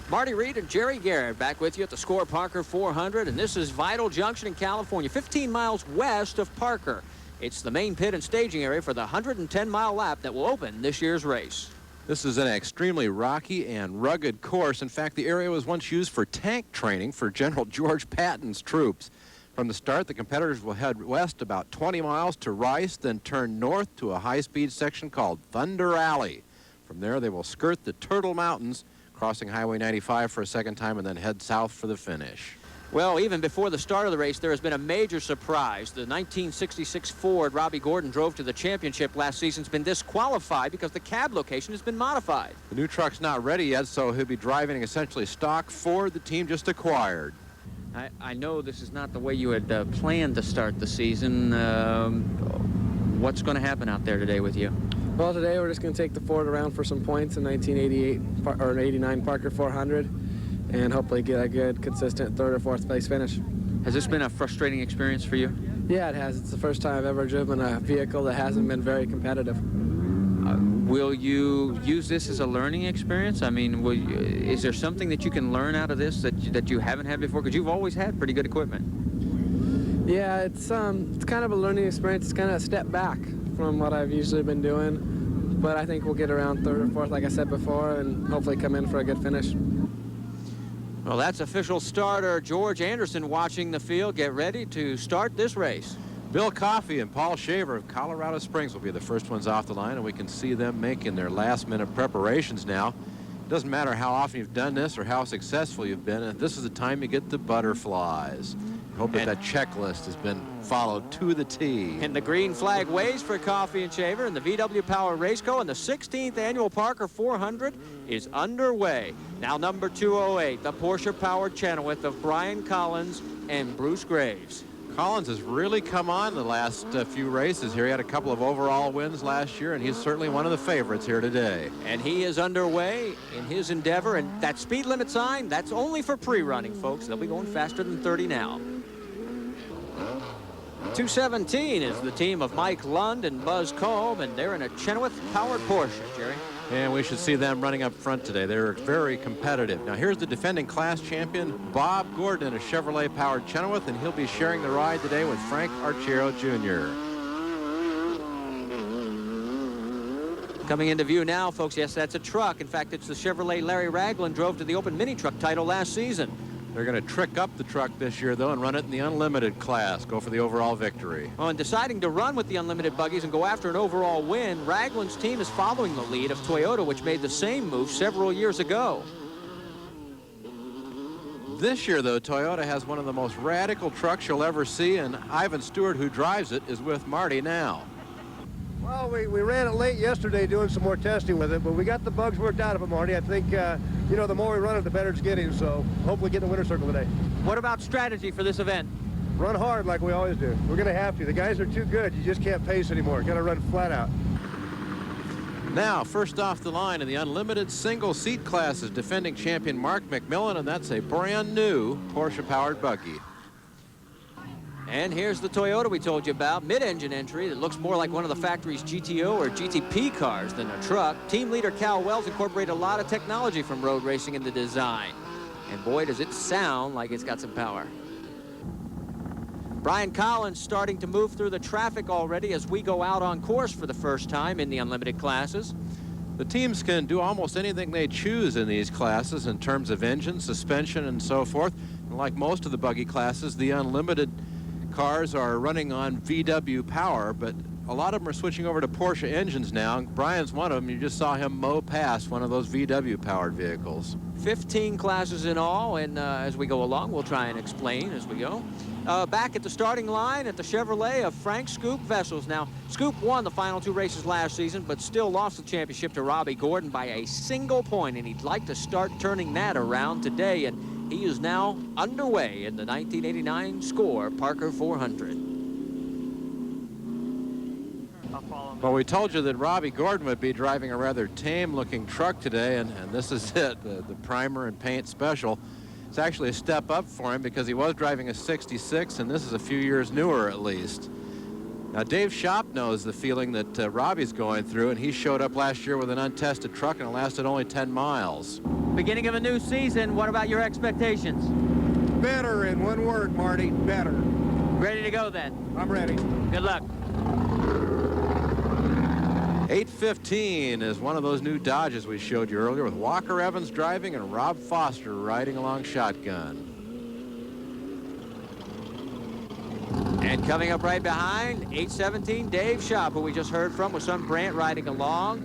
Marty Reed and Jerry Garrett back with you at the Score Parker 400, and this is Vital Junction in California, 15 miles west of Parker. It's the main pit and staging area for the 110-mile lap that will open this year's race. This is an extremely rocky and rugged course. In fact, the area was once used for tank training for General George Patton's troops. From the start, the competitors will head west about 20 miles to Rice, then turn north to a high-speed section called Thunder Alley. From there, they will skirt the Turtle Mountains, crossing Highway 95 for a second time, and then head south for the finish. Well, even before the start of the race, there has been a major surprise. The 1966 Ford Robbie Gordon drove to the championship last season has been disqualified because the cab location has been modified. The new truck's not ready yet, so he'll be driving essentially stock Ford the team just acquired. I know this is not the way you had planned to start the season. What's going to happen out there today with you? Well, today we're just going to take the Ford around for some points in 1988 or 89 Parker 400 and hopefully get a good, consistent third or fourth place finish. Has this been a frustrating experience for you? Yeah, it has. It's the first time I've ever driven a vehicle that hasn't been very competitive. Will you use this as a learning experience? I mean, is there something that you can learn out of this that you haven't had before? Because you've always had pretty good equipment. Yeah, it's kind of a learning experience. It's kind of a step back from what I've usually been doing. But I think we'll get around third or fourth, like I said before, and hopefully come in for a good finish. Well, that's official starter George Anderson watching the field. Get ready to start this race. Bill Coffey and Paul Shaver of Colorado Springs will be the first ones off the line, and we can see them making their last-minute preparations now. It doesn't matter how often you've done this or how successful you've been. This is the time you get the butterflies. Hope that checklist has been followed to the T. And the green flag waves for Coffey and Shaver and the VW Power Raceco, and the 16th annual Parker 400 is underway. Now number 208, the Porsche-powered Chenoweth of Brian Collins and Bruce Graves. Collins has really come on the last few races here. He had a couple of overall wins last year, and he's certainly one of the favorites here today. And he is underway in his endeavor, and that speed limit sign, that's only for pre-running, folks. They'll be going faster than 30 now. 217 is the team of Mike Lund and Buzz Kolb, and they're in a Chenoweth-powered Porsche, Jerry. And we should see them running up front today. They're very competitive. Now here's the defending class champion, Bob Gordon, in a Chevrolet-powered Chenoweth, and he'll be sharing the ride today with Frank Archero Jr. Coming into view now, folks, yes, that's a truck. In fact, it's the Chevrolet Larry Ragland drove to the Open Mini Truck title last season. They're going to trick up the truck this year, though, and run it in the unlimited class, go for the overall victory. Well, and deciding to run with the unlimited buggies and go after an overall win, Ragland's team is following the lead of Toyota, which made the same move several years ago. This year, though, Toyota has one of the most radical trucks you'll ever see, and Ivan Stewart, who drives it, is with Marty now. Well, we ran it late yesterday doing some more testing with it, but we got the bugs worked out of it, Marty. I think, you know, the more we run it, the better it's getting, so hopefully get in the winner's circle today. What about strategy for this event? Run hard like we always do. We're going to have to. The guys are too good. You just can't pace anymore. Got to run flat out. Now, first off the line in the unlimited single-seat class is defending champion Mark McMillan, and that's a brand new Porsche-powered buggy. And here's the Toyota we told you about, mid-engine entry that looks more like one of the factory's GTO or GTP cars than a truck. Team leader Cal Wells incorporated a lot of technology from road racing in the design. And boy, does it sound like it's got some power. Brian Collins starting to move through the traffic already as we go out on course for the first time in the unlimited classes. The teams can do almost anything they choose in these classes in terms of engine, suspension, and so forth. And like most of the buggy classes, the unlimited cars are running on VW power, but a lot of them are switching over to Porsche engines now. Brian's one of them. You just saw him mow past one of those VW powered vehicles. 15 classes in all, and as we go along, we'll try and explain as we go. Back at the starting line at the Chevrolet of Frank Scoop Vessels. Now, Scoop won the final two races last season, but still lost the championship to Robbie Gordon by a single point, and he'd like to start turning that around today, and he is now underway in the 1989 Score Parker 400. Well, we told you that Robbie Gordon would be driving a rather tame-looking truck today, and this is it, the primer and paint special. It's actually a step up for him because he was driving a 66, and this is a few years newer at least. Now, Dave Shop knows the feeling that Robbie's going through, and he showed up last year with an untested truck, and it lasted only 10 miles. Beginning of a new season, what about your expectations? Better in one word, Marty, better. Ready to go then? I'm ready. Good luck. 815 is one of those new Dodges we showed you earlier, with Walker Evans driving and Rob Foster riding along shotgun. And coming up right behind, 817, Dave Shop, who we just heard from, with son Brant riding along.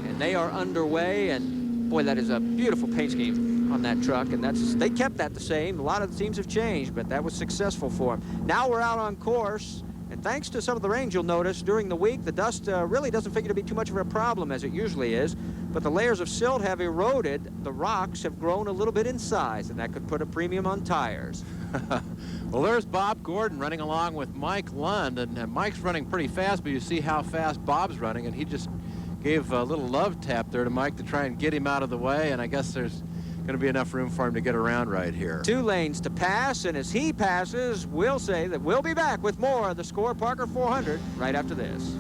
And they are underway, and boy, that is a beautiful paint scheme on that truck, and they kept that the same. A lot of the teams have changed, but that was successful for them. Now we're out on course, and thanks to some of the rain, you'll notice during the week, the dust really doesn't figure to be too much of a problem as it usually is, but the layers of silt have eroded. The rocks have grown a little bit in size, and that could put a premium on tires. Well, there's Bob Gordon running along with Mike Lund, and Mike's running pretty fast, but you see how fast Bob's running, and he just gave a little love tap there to Mike to try and get him out of the way, and I guess there's going to be enough room for him to get around right here. 2 lanes to pass, and as he passes, we'll say that we'll be back with more of the Score Parker 400 right after this.